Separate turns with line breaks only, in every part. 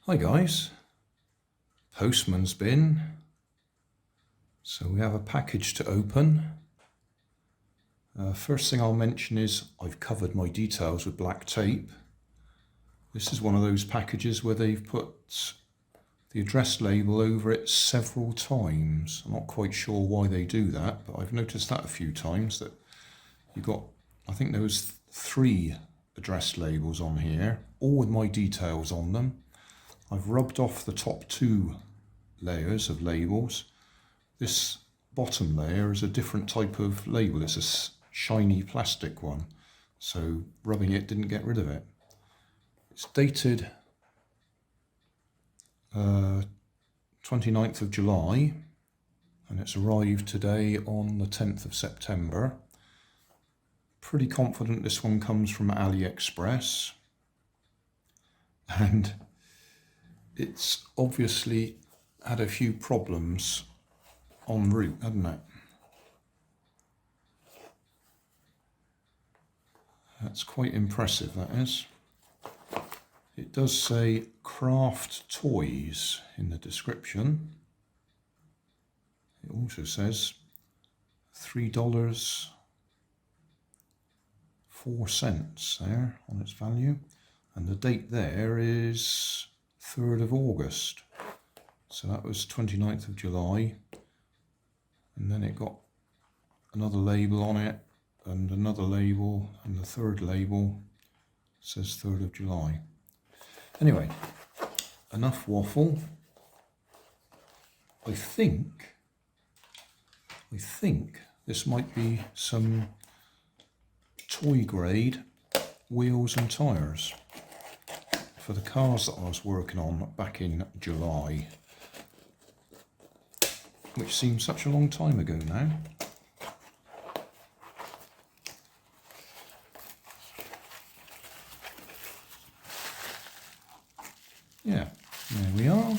Hi guys, postman's been. So we have a package to open. First thing I'll mention is I've covered my details with black tape. This is one of those packages where they've put the address label over it several times. I'm not quite sure why they do that, but I've noticed that a few times, that you got, I think there was 3 address labels on here, all with my details on them. I've rubbed off the top 2 layers of labels. This bottom layer is a different type of label. It's a shiny plastic one, so rubbing it didn't get rid of it. It's dated 29th of July and it's arrived today on the 10th of September. Pretty confident this one comes from AliExpress, and it's obviously had a few problems en route, hasn't it? That's quite impressive, that is. It does say craft toys in the description. It also says $3.04 there on its value, and the date there is 3rd of August. So that was 29th of July, and then it got another label on it and another label, and the 3rd label says 3rd of July. Anyway, enough waffle. I think this might be some toy grade wheels and tyres for the cars that I was working on back in July, which seems such a long time ago now. Yeah, there we are.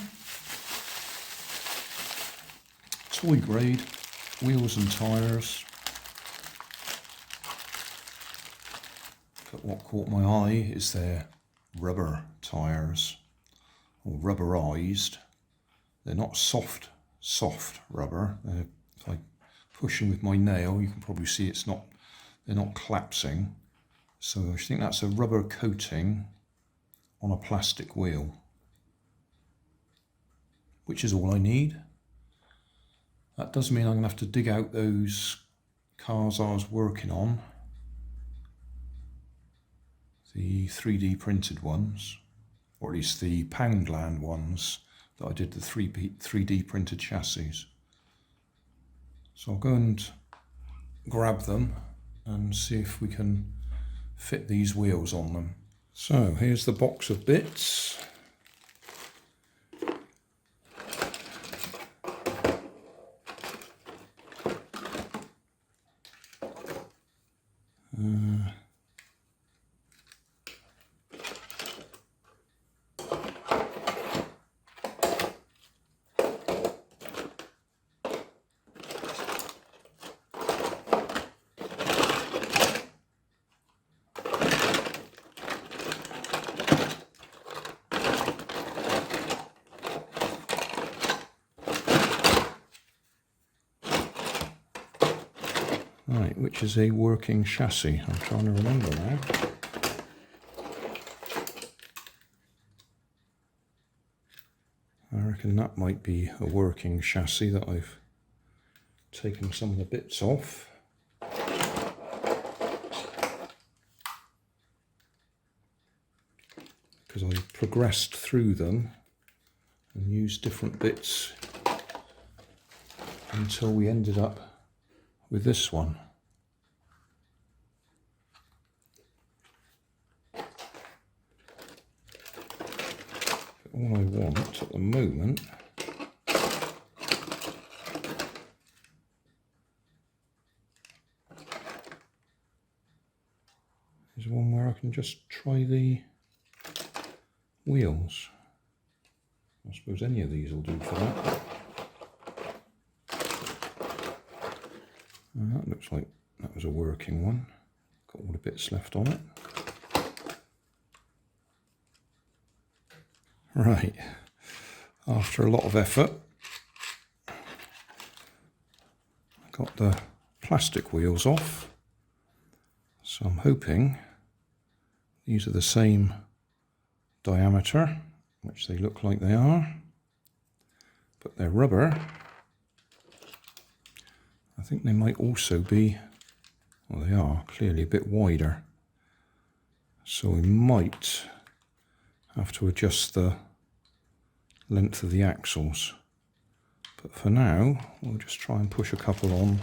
Toy grade wheels and tyres. But what caught my eye is their rubber tyres, or rubberized. They're not soft rubber. If I push them with my nail, you can probably see they're not collapsing. So I think that's a rubber coating on a plastic wheel, which is all I need. That does mean I'm going to have to dig out those cars I was working on, the 3D printed ones, or at least the Poundland ones that I did, the 3D printed chassis. So I'll go and grab them and see if we can fit these wheels on them. So here's the box of bits. Right, which is a working chassis? I'm trying to remember now. I reckon that might be a working chassis that I've taken some of the bits off. Because I progressed through them and used different bits until we ended up with this one. But all I want at the moment is one where I can just try the wheels. I suppose any of these will do for that. That looks like that was a working one. Got all the bits left on it. Right, after a lot of effort, I got the plastic wheels off, so I'm hoping these are the same diameter, which they look like they are, but they're rubber. I think they might also be, well, they are clearly a bit wider, so we might have to adjust the length of the axles, but for now we'll just try and push a couple on.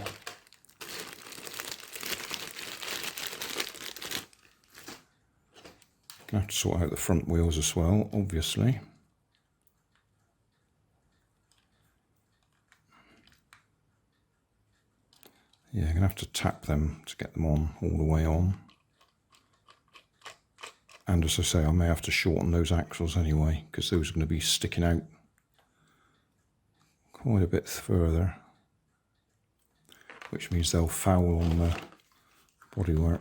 Gonna have to sort out the front wheels as well, obviously. Yeah, I'm gonna have to tap them to get them on all the way on. And as I say, I may have to shorten those axles anyway, because those are going to be sticking out quite a bit further, which means they'll foul on the bodywork.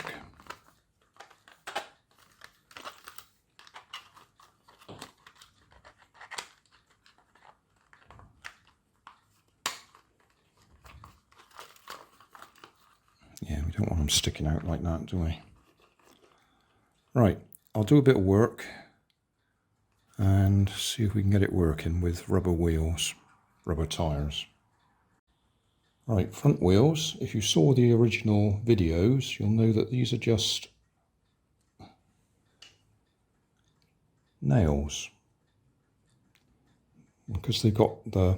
Yeah, we don't want them sticking out like that, do we? Right. I'll do a bit of work and see if we can get it working with rubber wheels, rubber tyres. Right, front wheels. If you saw the original videos, you'll know that these are just nails. Because they've got the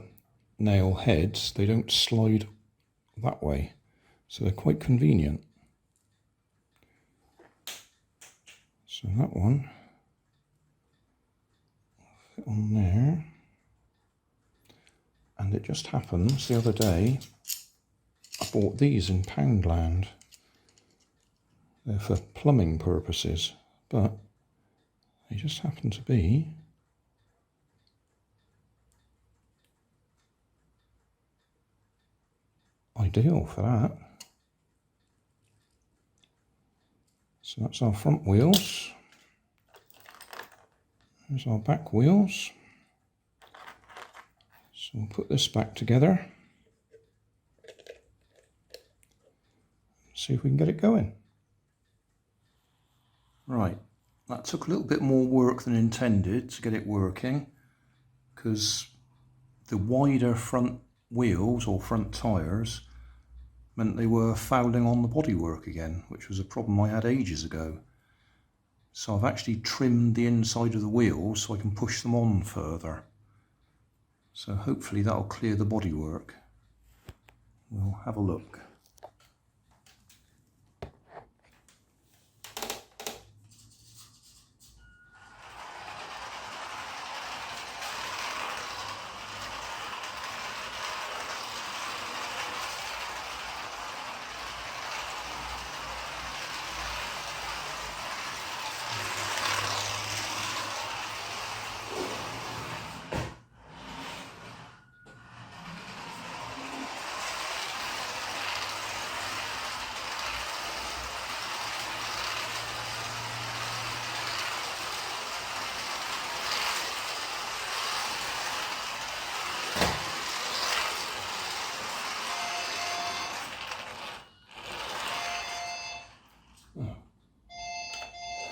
nail heads, they don't slide that way, so they're quite convenient. So that one will fit on there, and it just happens the other day I bought these in Poundland. They're for plumbing purposes, but they just happen to be ideal for that. So that's our front wheels. There's our back wheels. So we'll put this back together. See if we can get it going. Right, that took a little bit more work than intended to get it working, because the wider front wheels or front tyres meant they were fouling on the bodywork again, which was a problem I had ages ago. So I've actually trimmed the inside of the wheels so I can push them on further. So hopefully that'll clear the bodywork. We'll have a look.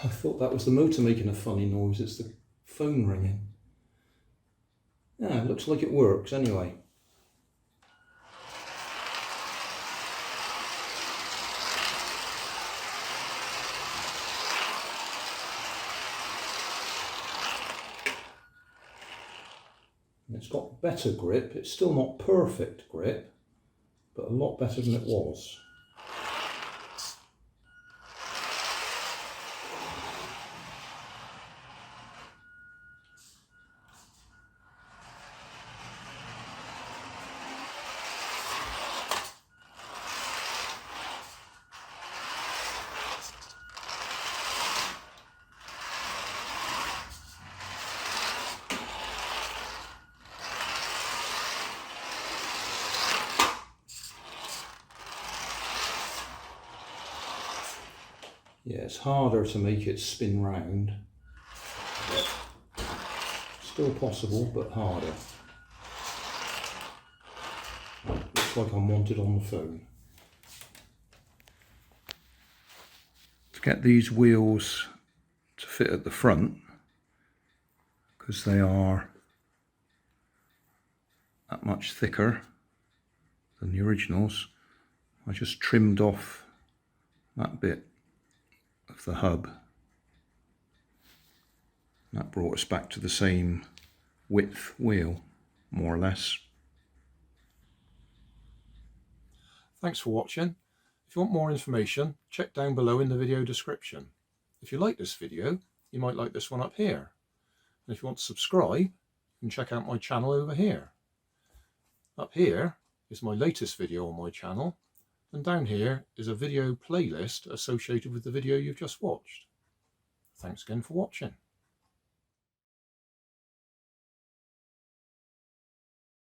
I thought that was the motor making a funny noise. It's the phone ringing. Yeah, it looks like it works anyway. It's got better grip. It's still not perfect grip, but a lot better than it was. Yeah, it's harder to make it spin round. So Still possible, but harder. Looks like I'm wanted on the phone. To get these wheels to fit at the front, because they are that much thicker than the originals, I just trimmed off that bit of the hub. That brought us back to the same width wheel, more or less. Thanks for watching. If you want more information, check down below in the video description. If you like this video, you might like this one up here. And if you want to subscribe, you can check out my channel over here. Up here is my latest video on my channel, and down here is a video playlist associated with the video you've just watched. Thanks again for watching.